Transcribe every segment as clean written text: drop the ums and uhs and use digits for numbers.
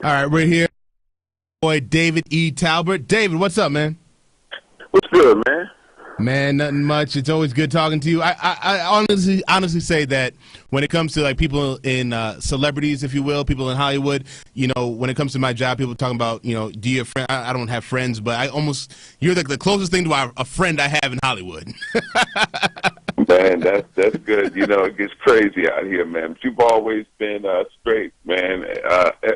All right, we're here. Boy, David E. Talbert. David, what's up, man? What's good, man? Man, nothing much. It's always good talking to you. I honestly say that when it comes to like people in celebrities, if you will, people in Hollywood, you know, when it comes to my job, people talking about, you know, do you have friends? I don't have friends, but you're like the closest thing to a friend I have in Hollywood. Man, that's good. You know, it gets crazy out here, man. But you've always been straight, man,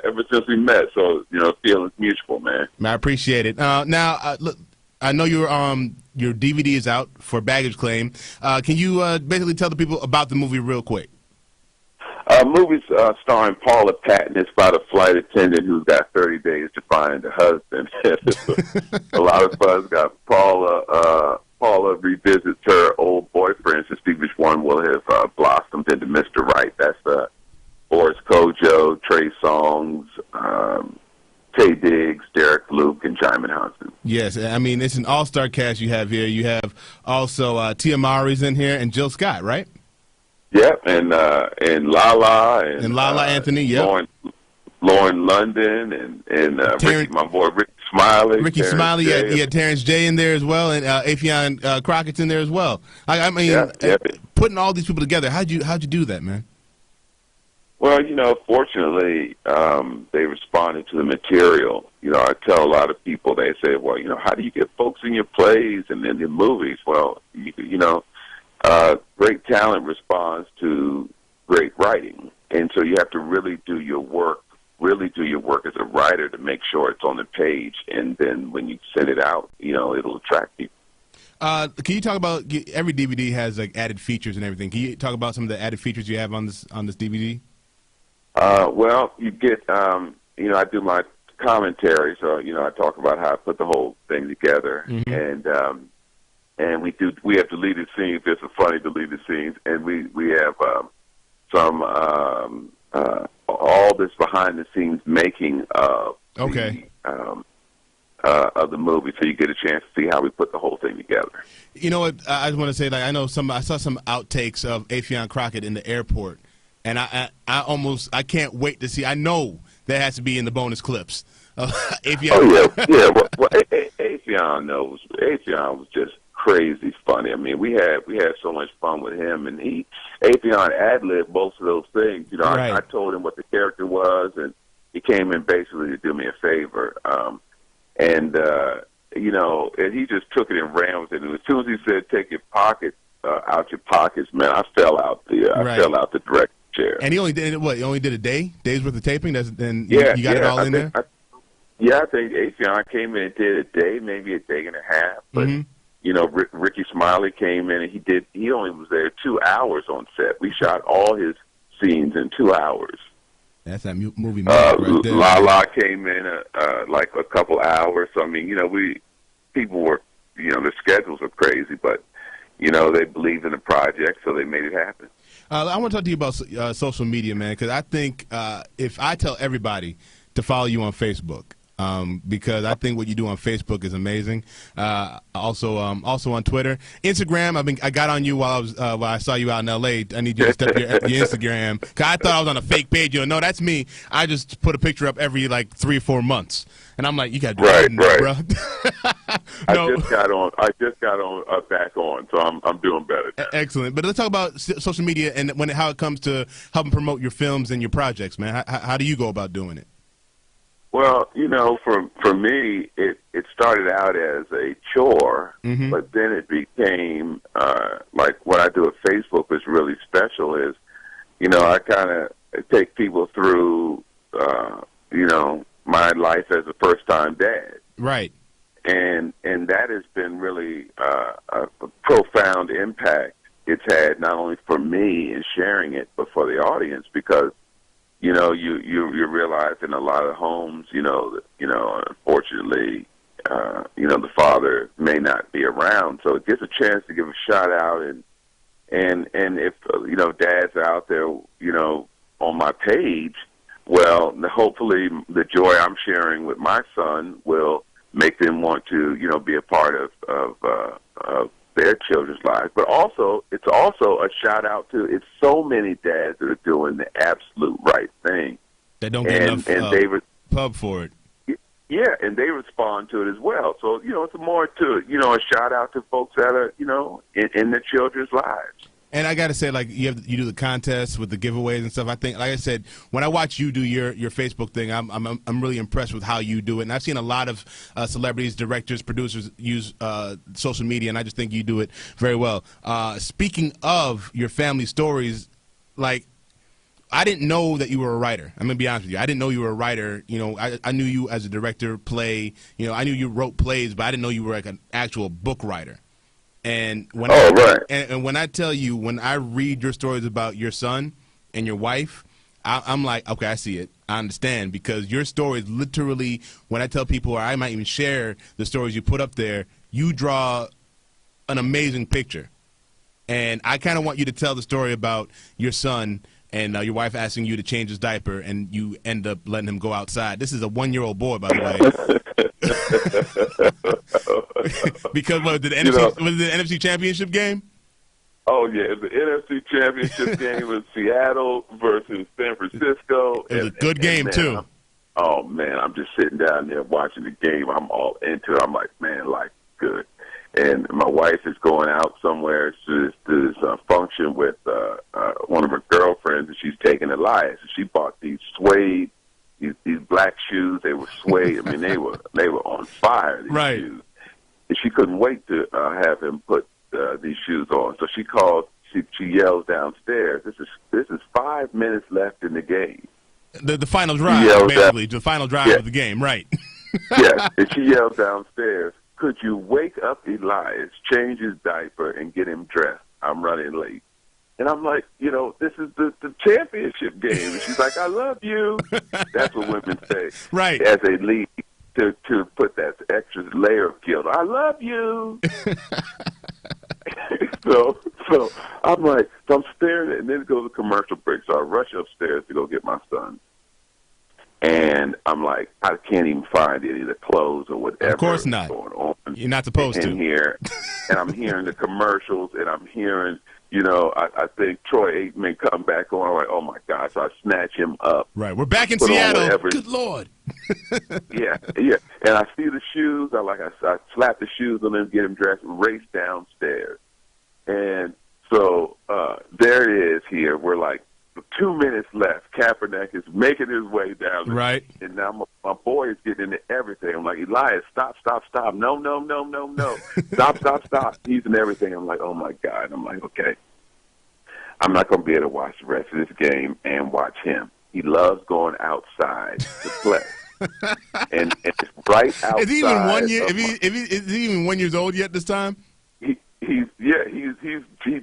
ever since we met. So, you know, feelings mutual, man. I appreciate it. Look, I know your DVD is out for Baggage Claim. Can you basically tell the people about the movie real quick? Movie's starring Paula Patton. It's about a flight attendant who's got 30 days to find a husband. A lot of fun. It's got Paula revisits her old boyfriend to see which one will have blossomed into Mr. Right. That's Boris Kojo, Trey Songz, Tay Diggs, Derek Luke, and Jaimin Hansen. Yes, I mean, it's an all-star cast you have here. You have also Tia Mowry's in here and Jill Scott, right? Yep, and Lala and Lala Anthony, yep. Lauren London and Ricky, my boy Ricky Smiley. Ricky Smiley, you had Terrence J in there as well, and Affion Crockett's in there as well. I mean, putting all these people together, how'd you do that, man? Well, you know, fortunately, they responded to the material. You know, I tell a lot of people, they say, well, you know, how do you get folks in your plays and in your movies? Well, you know, great talent responds to great writing. And so you have to really do your work as a writer to make sure it's on the page. And then when you send it out, you know, it'll attract people. Can you talk about, every DVD has like added features and everything. Can you talk about some of the added features you have on this DVD? Well, you get, you know, I do my commentary, so, you know, I talk about how I put the whole thing together. Mm-hmm. And we have deleted scenes. There's some funny deleted scenes, and we have some all this behind the scenes making of of the movie, so you get a chance to see how we put the whole thing together. You know what? I just want to say, like, I saw some outtakes of Affion Crockett in the airport, and I can't wait to see. I know that has to be in the bonus clips. Affion. Oh yeah. Well, Affion knows. Affion was just crazy funny. I mean, we had so much fun with him, and Affion ad-libbed most of those things. You know, right. I told him what the character was, and he came in basically to do me a favor. You know, and he just took it and ran with it. And as soon as he said, "Take your pockets out your pockets," man, I fell out the director's chair. And he only did what? He only did a day's worth of taping. Then you got it all in there. I think Affion came in and did a day, maybe a day and a half. But you know, Ricky Smiley came in and he only was there 2 hours on set. We shot all his scenes in 2 hours. That's that movie right there. Lala came in like a couple hours. So I mean, you know, people were, you know, their schedules are crazy, but you know, they believed in the project, so they made it happen. I want to talk to you about social media, man, because I think if I tell everybody to follow you on Facebook, because I think what you do on Facebook is amazing. Also on Twitter, Instagram. I got on you while I saw you out in L.A. I need you to step your Instagram, because I thought I was on a fake page. You know, no, that's me. I just put a picture up every like 3 or 4 months, and I'm like, you got to do that, bro. No. I just got on back on, so I'm doing better now. Excellent. But let's talk about social media and how it comes to helping promote your films and your projects, man. How do you go about doing it? Well, you know, for me, it started out as a chore, but then it became like what I do at Facebook is really special. Is, you know, I kind of take people through, you know, my life as a first-time dad, right? And that has been really a profound impact it's had, not only for me in sharing it, but for the audience, because you know, you realize in a lot of homes, unfortunately, you know, the father may not be around, so it gives a chance to give a shout out, and if you know, dads out there, you know, on my page, well, hopefully the joy I'm sharing with my son will make them want to, you know, be a part of their children's lives. But also, it's also a shout out to, it's so many dads that are doing the absolute right thing. They don't get enough pub for it. Yeah, and they respond to it as well. So, it's more to, a shout out to folks that are, in their children's lives. And I got to say, like, you do the contests with the giveaways and stuff. I think, like I said, when I watch you do your Facebook thing, I'm really impressed with how you do it. And I've seen a lot of celebrities, directors, producers use social media, and I just think you do it very well. Speaking of your family stories, like, I didn't know that you were a writer. I'm going to be honest with you. I didn't know you were a writer. I knew you as a director, play. I knew you wrote plays, but I didn't know you were like an actual book writer. And when and when I tell you, when I read your stories about your son and your wife, I'm like, okay, I see it. I understand, because your stories literally, when I tell people, or I might even share the stories you put up there, you draw an amazing picture. And I kind of want you to tell the story about your son and your wife asking you to change his diaper, and you end up letting him go outside. This is a 1-year-old boy, by the way. Because was it the NFC Championship game? Oh, yeah. The NFC Championship game was Seattle versus San Francisco. It was a good game, too. I'm just sitting down there watching the game. I'm all into it. I'm like, man, life is good. And my wife is going out somewhere to this function with one of her girlfriends, and she's taking Elias. And she bought these suede, these black shoes. They were suede. I mean, they were on fire. These shoes. And she couldn't wait to have him put these shoes on. So she calls. She yells downstairs. This is 5 minutes left in the game. The final drive, basically, the final drive of the game, right? Yeah, and she yells downstairs, could you wake up Elias, change his diaper, and get him dressed? I'm running late. And I'm like, this is the championship game. And she's like, I love you. That's what women say. Right. As they leave to put that extra layer of guilt. I love you. So I'm like, I'm staring at it, and then it goes to commercial break. So I rush upstairs to go get my son. And I'm like, I can't even find any of the clothes or whatever. Of course not. Going on. You're not supposed to. Here, and I'm hearing the commercials, and I'm hearing, I think Troy Aikman come back on. I'm like, oh my gosh! So I snatch him up. Right, we're back in Seattle. Good Lord. yeah. And I see the shoes. I slap the shoes on him, get him dressed, and race downstairs. And so there it is. Here we're like 2 minutes left. Kaepernick is making his way down. Right. And now my boy is getting into everything. I'm like, Elias, stop. No. Stop. He's in everything. I'm like, oh, my God. I'm like, okay. I'm not going to be able to watch the rest of this game and watch him. He loves going outside to play. and it's right outside. Is he even 1 year? Is he even 1 year old yet this time? He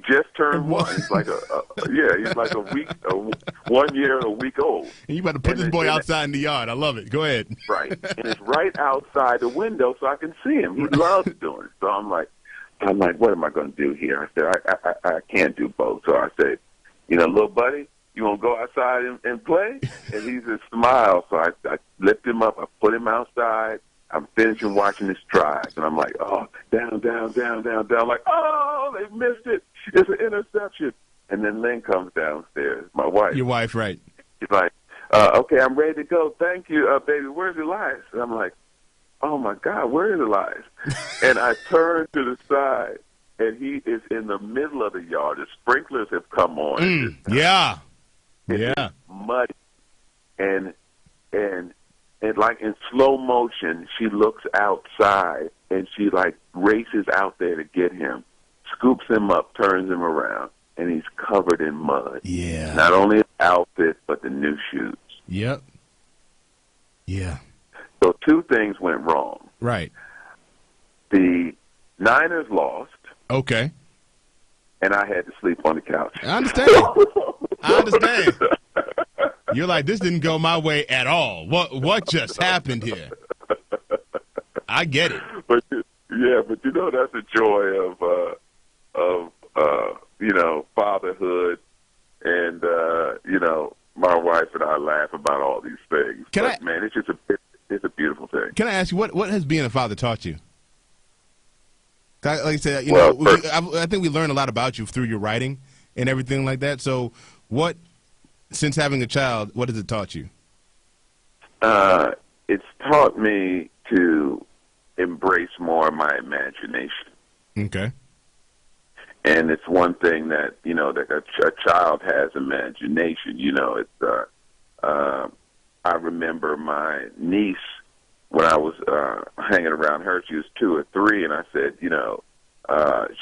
just turned one. He's like he's like 1 year and a week old. And you about to put this boy outside in the yard. I love it. Go ahead. Right, and it's right outside the window, so I can see him. He loves doing it. So I'm like, what am I going to do here? I said, I can't do both. So I said, little buddy, you want to go outside and play? And he just smiled. So I lift him up. I put him outside. I'm finishing watching this drive, and I'm like, oh, down. Like, oh, they missed it. It's an interception. And then Lynn comes downstairs, my wife. Your wife, right. She's like, okay, I'm ready to go. Thank you, baby. Where's Elias? And I'm like, oh, my God, where is Elias? And I turn to the side, and he is in the middle of the yard. The sprinklers have come on. Yeah. It's muddy. And like in slow motion, she looks outside, and she like races out there to get him, scoops him up, turns him around, and he's covered in mud. Yeah. Not only his outfit, but the new shoes. Yep. Yeah. So 2 things went wrong. Right. The Niners lost. Okay. And I had to sleep on the couch. I understand. You're like, this didn't go my way at all. What just happened here? I get it. But that's the joy of fatherhood, and my wife and I laugh about all these things. Man, it's just it's a beautiful thing. Can I ask you what has being a father taught you? Like I said, I think we learned a lot about you through your writing and everything like that. So, since having a child, what has it taught you? it's taught me to embrace more of my imagination. Okay. And it's one thing that, that a child has imagination. I remember my niece, when I was hanging around her, she was 2 or 3, and I said,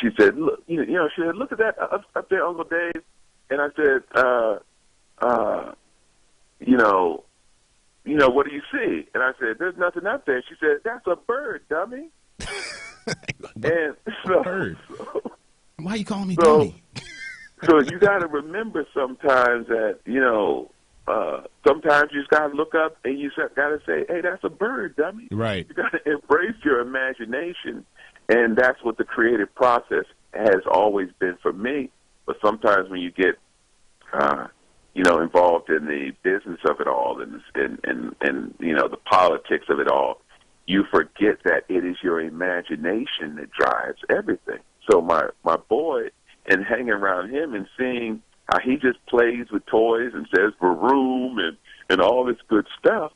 she said, look, she said, look at that up there, Uncle Dave. And I said, what do you see? And I said, there's nothing up there. She said, that's a bird, dummy. And so, bird. Why are you calling me so, dummy? So you got to remember sometimes that, sometimes you just got to look up and you got to say, hey, that's a bird, dummy. Right. You got to embrace your imagination. And that's what the creative process has always been for me. But sometimes when you get, involved in the business of it all and the politics of it all, you forget that it is your imagination that drives everything. So my boy, and hanging around him and seeing how he just plays with toys and says "vroom" and all this good stuff,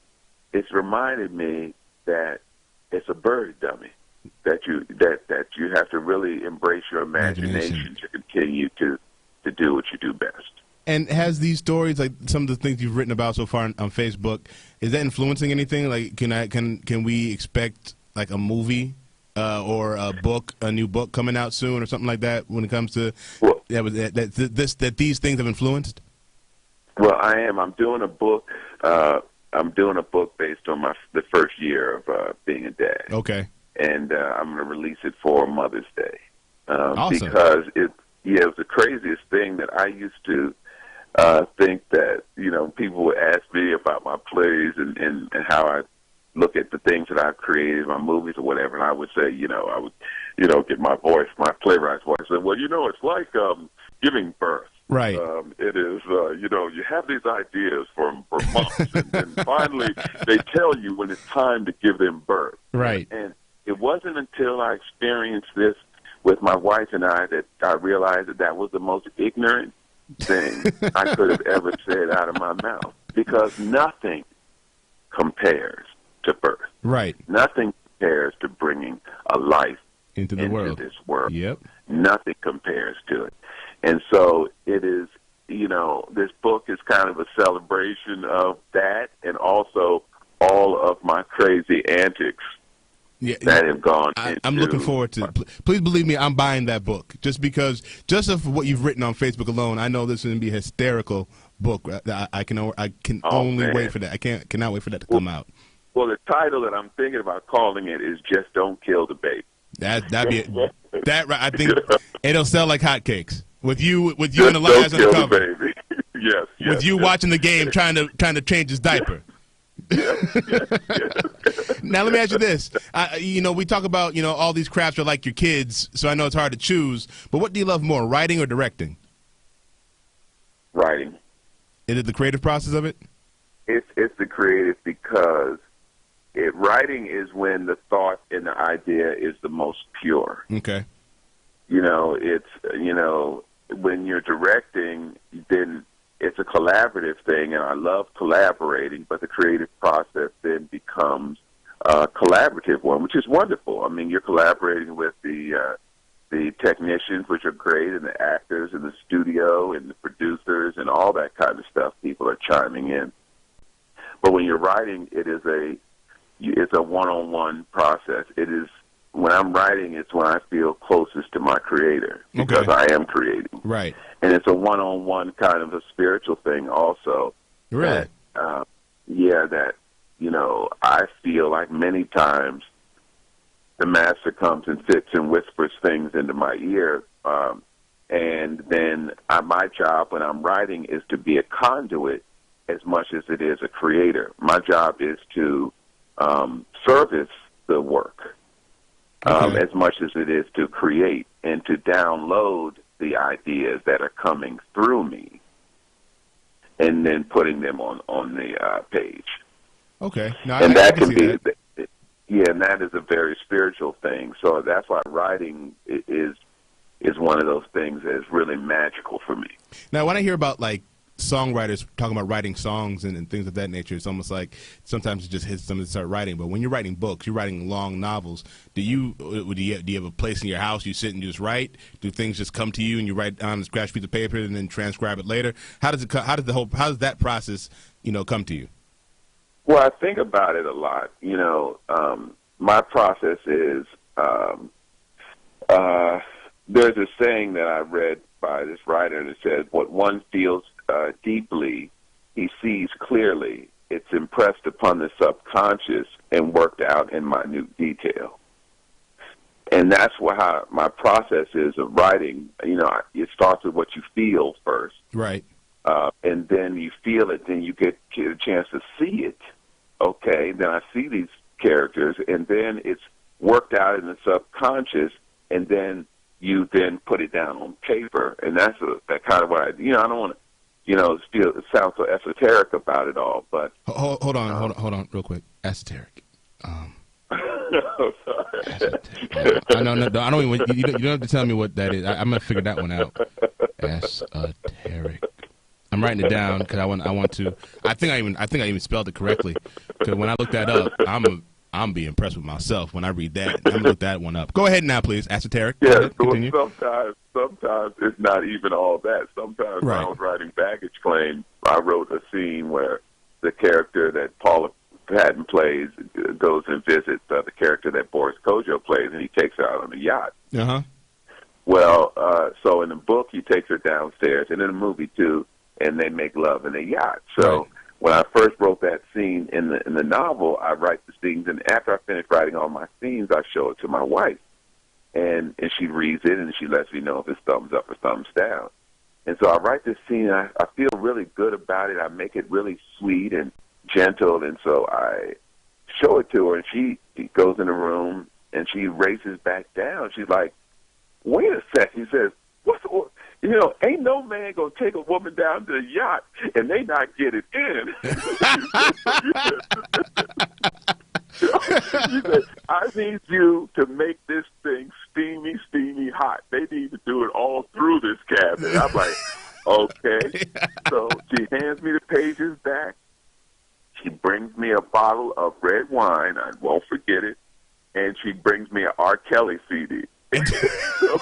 it's reminded me that it's a bird, dummy. That you have to really embrace your imagination to continue to do what you do best. And has these stories, like some of the things you've written about so far on Facebook, is that influencing anything? Like, can we expect like a movie or a new book coming out soon, or something like that? When it comes to that these things have influenced. Well, I am. I'm doing a book. I'm doing a book based on the first year of being a dad. Okay. And I'm going to release it for Mother's Day. Awesome. Because it was the craziest thing that I used to think that, people would ask me about my plays and how I look at the things that I've created, my movies or whatever, and I would say, I would, get my voice, my playwright's voice, and well, it's like giving birth. Right. It is, you have these ideas for months, and then finally they tell you when it's time to give them birth. Right. And it wasn't until I experienced this with my wife and I that I realized that was the most ignorant thing I could have ever said out of my mouth, because nothing compares to birth. Right. Nothing compares to bringing a life into this world. Yep. Nothing compares to it. And so it is, this book is kind of a celebration of that, and also all of my crazy antics that have gone into. I'm looking forward to it. Please believe me, I'm buying that book. Just because, just of what you've written on Facebook alone, I know this is going to be a hysterical book. I can only wait for that. I cannot wait for that to come out. Well, the title that I'm thinking about calling it is "Just Don't Kill the Baby." That'd be it. That right. I think it'll sell like hotcakes with you and Elias on the cover. Baby. Yes. With you watching the game, trying to change his diaper. Now let me ask you this. We talk about all these crafts are like your kids, so I know it's hard to choose. But what do you love more, writing or directing? Writing. Is it the creative process of it? It's the creative, because writing is when the thought and the idea is the most pure. Okay. When you're directing, then it's a collaborative thing, and I love collaborating, but the creative process then becomes a collaborative one, which is wonderful. I mean, you're collaborating with the technicians, which are great, and the actors in the studio and the producers and all that kind of stuff. People are chiming in. But when you're writing, it's a one-on-one process. It is, when I'm writing, it's when I feel closest to my creator, because I am creating. Right. And it's a one-on-one kind of a spiritual thing also. Really? I feel like many times the master comes and sits and whispers things into my ear, and then my job when I'm writing is to be a conduit as much as it is a creator. My job is to service the work as much as it is to create and to download the ideas that are coming through me and then putting them on the page. Okay. No, and that can be that. And that is a very spiritual thing. So that's why writing is one of those things that is really magical for me. Now, when I hear about like songwriters talking about writing songs and things of that nature, it's almost like sometimes it just hits them to start writing. But when you're writing books, you're writing long novels. Do you have a place in your house you sit and just write? Do things just come to you and you write on a scratch piece of paper and then transcribe it later? How does that process come to you? Well, I think about it a lot. My process is there's a saying that I read by this writer that says, "What one feels deeply, he sees clearly. It's impressed upon the subconscious and worked out in minute detail." And that's how my process is of writing. It starts with what you feel first. Right. And then you feel it, then you get a chance to see it. Okay, then I see these characters, and then it's worked out in the subconscious, and then you then put it down on paper. And that's that kind of what I don't want to, it sounds so esoteric about it all, but hold on, real quick. Esoteric. Oh, sorry. Esoteric. I don't even. You don't have to tell me what that is. I'm gonna figure that one out. Esoteric. I'm writing it down because I want to. I think I even spelled it correctly. Because when I look that up, I'm being impressed with myself when I read that. I'm gonna look that one up. Go ahead now, please. Esoteric. Yeah. Sometimes it's not even all that. Sometimes when I was writing Baggage Claim, I wrote a scene where the character that Paula Patton plays goes and visits the character that Boris Kodjoe plays, and he takes her out on a yacht. Uh-huh. Well, so in the book, he takes her downstairs, and in the movie too, and they make love in a yacht. So when I first wrote that scene in the novel, I write the scenes, and after I finish writing all my scenes, I show it to my wife, and she reads it, and she lets me know if it's thumbs up or thumbs down. And so I write this scene, and I feel really good about it. I make it really sweet and gentle, and so I show it to her, and she goes in the room, and she races back down. She's like, "Wait a sec," he says, ain't no man gonna take a woman down to the yacht and they not get it in. He said, "I need you to make this thing steamy, steamy hot. They need to do it all through this cabinet." I'm like, okay. So she hands me the pages back. She brings me a bottle of red wine. I won't forget it. And she brings me an R. Kelly CD. so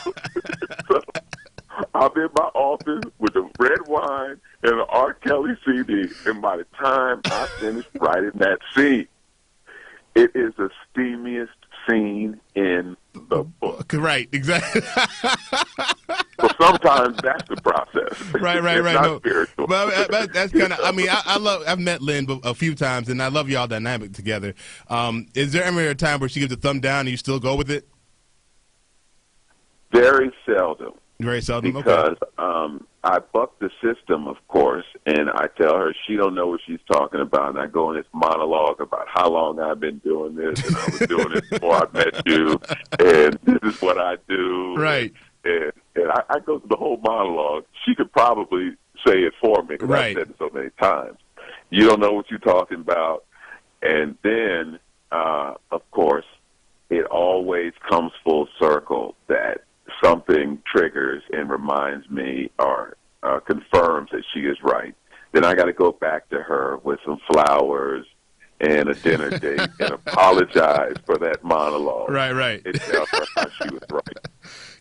I'm in my office with the red wine and an R. Kelly CD, and by the time I finish writing that scene, it is the steamiest scene in the book. Right, exactly. So sometimes that's the process. Right. Not spiritual. But that's kind of. I mean, I've met Lynn a few times, and I love y'all dynamic together. Is there ever a time where she gives a thumb down and you still go with it? Very seldom. Very seldom, because okay. I buck the system, of course, and I tell her she don't know what she's talking about, and I go in this monologue about how long I've been doing this, and I was doing this before I met you, and this is what I do. Right. And I go through the whole monologue. She could probably say it for me because I've said it so many times. You don't know what you're talking about. And then, of course, it always comes full circle that something triggers and reminds me or confirms that she is right. Then I got to go back to her with some flowers and a dinner date and apologize for that monologue. Right. And tell her how she was right.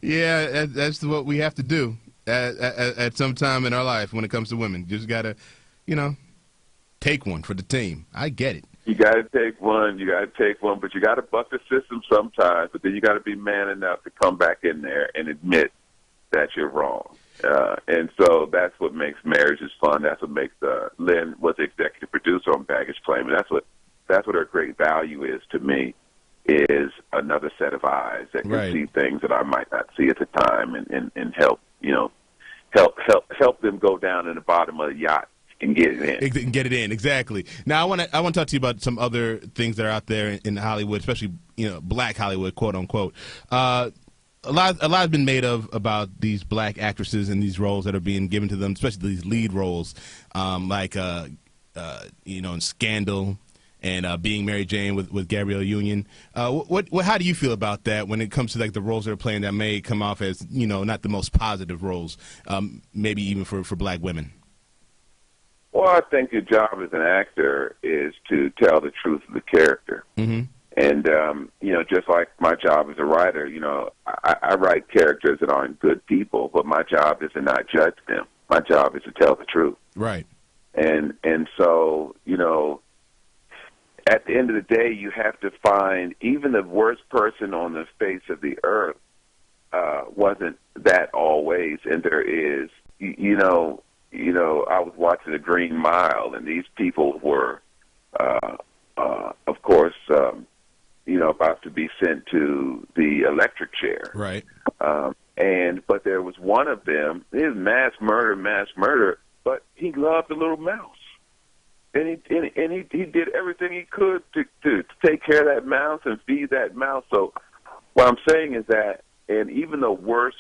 Yeah, that's what we have to do at some time in our life when it comes to women. You just got to, take one for the team. I get it. You got to take one, but you got to buck the system sometimes, but then you got to be man enough to come back in there and admit that you're wrong. And so that's what makes marriages fun. That's what makes Lynn was the executive producer on Baggage Claim, and that's what her great value is to me, is another set of eyes that can see things that I might not see at the time, and help them go down in the bottom of the yacht and get it in. Get it in, exactly. Now I want to talk to you about some other things that are out there in Hollywood, especially Black Hollywood, quote unquote. A lot has been made about these black actresses and these roles that are being given to them, especially these lead roles, like in Scandal and Being Mary Jane with Gabrielle Union. How do you feel about that when it comes to like the roles they're playing that may come off as not the most positive roles, maybe even for black women? Well, I think your job as an actor is to tell the truth of the character. Mm-hmm. And, just like my job as a writer, I write characters that aren't good people, but my job is to not judge them. My job is to tell the truth. Right. And so, at the end of the day, you have to find even the worst person on the face of the earth wasn't that always. And there is, I was watching The Green Mile, and these people were, of course, about to be sent to the electric chair. Right. But there was one of them, his mass murder, but he loved the little mouse. And he did everything he could to take care of that mouse and feed that mouse. So what I'm saying is that, and even the worst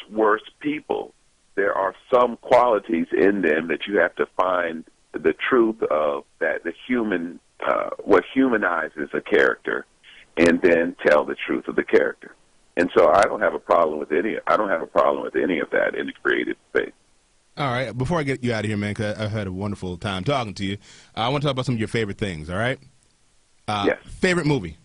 people, there are some qualities in them that you have to find the truth of, that the human, what humanizes a character, and then tell the truth of the character. And so I don't have a problem with any of that in the creative space. All right. Before I get you out of here, man, because I've had a wonderful time talking to you, I want to talk about some of your favorite things, all right? Yes. Favorite movie?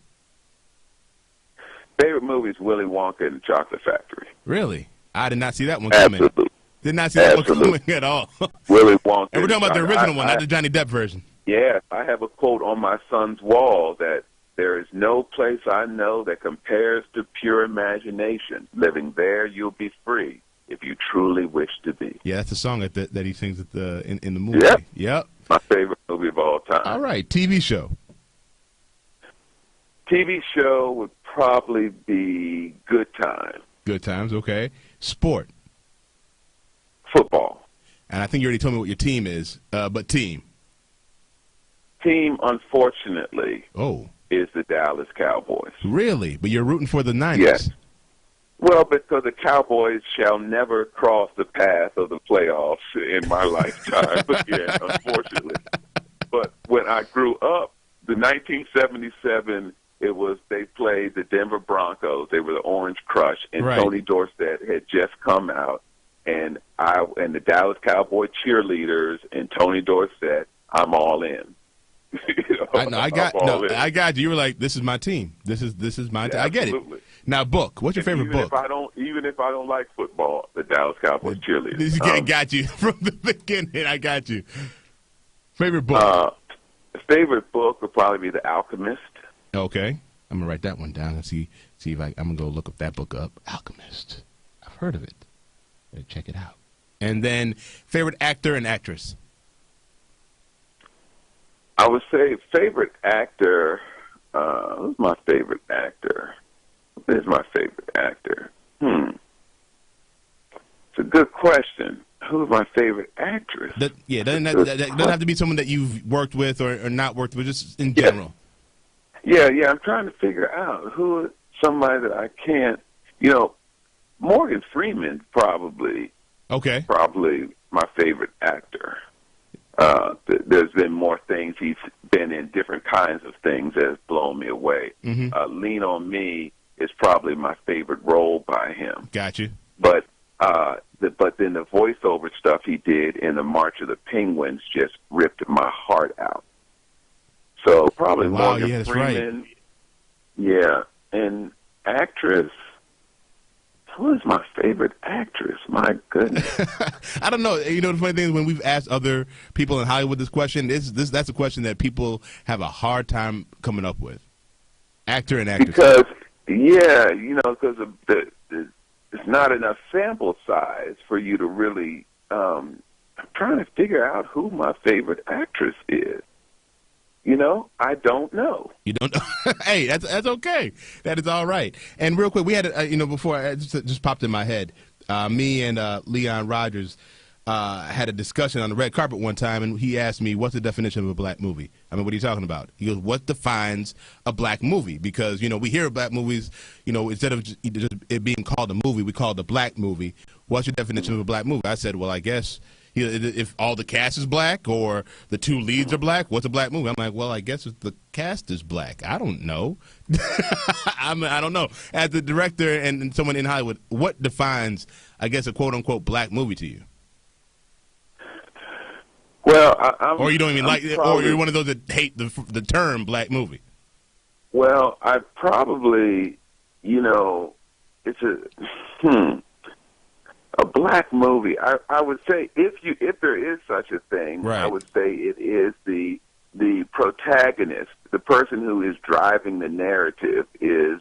Favorite movie is Willy Wonka and the Chocolate Factory. Really? I did not see that one coming. Absolutely. Did not see that one coming at all. Willy Wonka. And we're talking about the original one, not the Johnny Depp version. Yeah, I have a quote on my son's wall that there is no place I know that compares to pure imagination. Living there, you'll be free if you truly wish to be. Yeah, that's a song that he sings at in the movie. Yep. My favorite movie of all time. All right, TV show. TV show would probably be Good Times. Good Times, okay. Sport. Football. And I think you already told me what your team is, but team. Team, unfortunately, is the Dallas Cowboys. Really? But you're rooting for the Niners? Yes. Well, because the Cowboys shall never cross the path of the playoffs in my lifetime. Again, unfortunately. But when I grew up, the 1977, they played the Denver Broncos. They were the Orange Crush, and right. Tony Dorsett had just come out, and the Dallas Cowboy cheerleaders and Tony Dorsett, I'm all in. I got you. You were like, this is my team. This is my team. I get it. Now, book. What's your favorite book? Even if I don't like football, the Dallas Cowboys cheerleaders. Got you from the beginning. I got you. Favorite book? Favorite book would probably be The Alchemist. Okay, I'm gonna write that one down and see if I'm gonna go look up that book up. Alchemist. I've heard of it. Better check it out. And then favorite actor and actress. I would say favorite actor. Who's my favorite actor? Who's my favorite actor? It's a good question. Who's my favorite actress? That doesn't have to be someone that you've worked with or not worked with, just in general. Yeah. I'm trying to figure out who is somebody that I can't. Morgan Freeman probably. Okay. Probably my favorite actor. There's been more things. He's been in different kinds of things that has blown me away. Mm-hmm. Lean on Me is probably my favorite role by him. Got you. But then the voiceover stuff he did in the March of the Penguins just ripped my heart out. So probably Morgan Freeman. Right. Yeah, and actress. Who is my favorite actress? My goodness. I don't know. The funny thing is when we've asked other people in Hollywood this question, that's a question that people have a hard time coming up with. Actor and actress. Because it's not enough sample size for you to really. I'm trying to figure out who my favorite actress is. I don't know. You don't know? Hey, that's okay. That is all right. And real quick, we had, before, it just popped in my head, me and Leon Rogers had a discussion on the red carpet one time, and he asked me, what's the definition of a black movie? I mean, what are you talking about? He goes, what defines a black movie? Because, we hear black movies, instead of just it being called a movie, we call it a black movie. What's your definition of a black movie? I said, well, I guess if all the cast is black or the two leads are black, what's a black movie? I'm like, well, I guess if the cast is black. I don't know. I don't know. As the director and someone in Hollywood, what defines, I guess, a quote-unquote black movie to you? Well, or you don't even like it, or you're one of those that hate the term black movie. Well, I probably, it's a black movie. I would say if there is such a thing, right. I would say it is the protagonist, the person who is driving the narrative is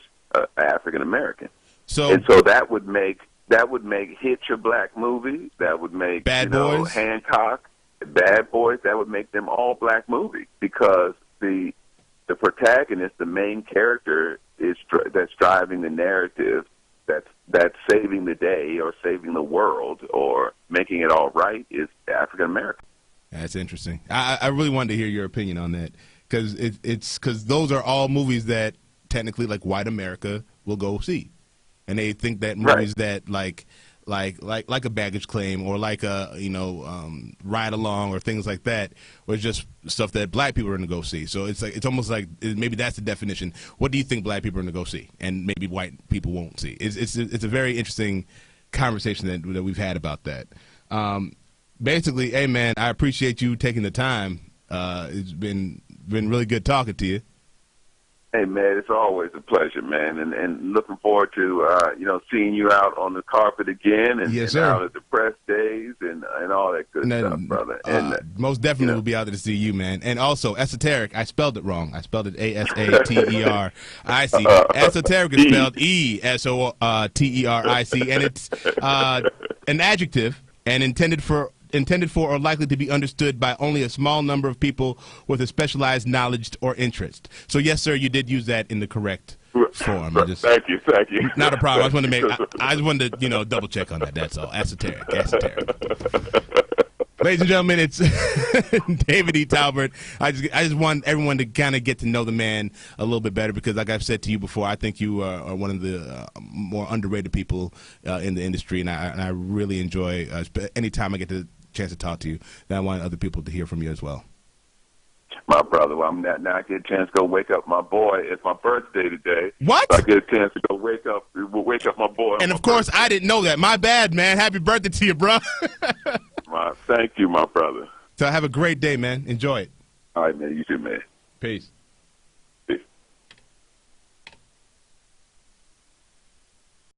African American. So that would make Hitch a black movie. That would make Bad Boys, Hancock, Bad Boys. That would make them all black movies because the protagonist, the main character, that's driving the narrative, that's saving the day or saving the world or making it all right is African American. That's interesting. I really wanted to hear your opinion on that because because those are all movies that technically like white America will go see, and they think that movies that like a Baggage Claim or like a Ride Along or things like that was just stuff that black people are going to go see. So it's almost like maybe that's the definition. What do you think black people are going to go see, and maybe white people won't see? It's a very interesting conversation that we've had about that. Basically, hey man, I appreciate you taking the time. It's been really good talking to you. Hey man, it's always a pleasure, man, and looking forward to seeing you out on the carpet again, and, yes, and out at the press days and all that good stuff, brother. And most definitely will be out there to see you, man. And also, esoteric, I spelled it wrong. I spelled it ASATERIC. Esoteric is spelled ESOTERIC, and it's an adjective and intended for or likely to be understood by only a small number of people with a specialized knowledge or interest. So yes, sir, you did use that in the correct form. Thank you. Not a problem. I just wanted to double check on that. That's all. Esoteric. Ladies and gentlemen, it's David E. Talbert. I just want everyone to kind of get to know the man a little bit better because, like I've said to you before, I think you are one of the more underrated people in the industry, and I really enjoy any time I get the chance to talk to you. And I want other people to hear from you as well. My brother, now I get a chance to go wake up my boy. It's my birthday today. What? So I get a chance to go wake up my boy. And of course, I didn't know that. My bad, man. Happy birthday to you, bro. Thank you, my brother. So have a great day, man. Enjoy it. All right, man. You too, man. Peace.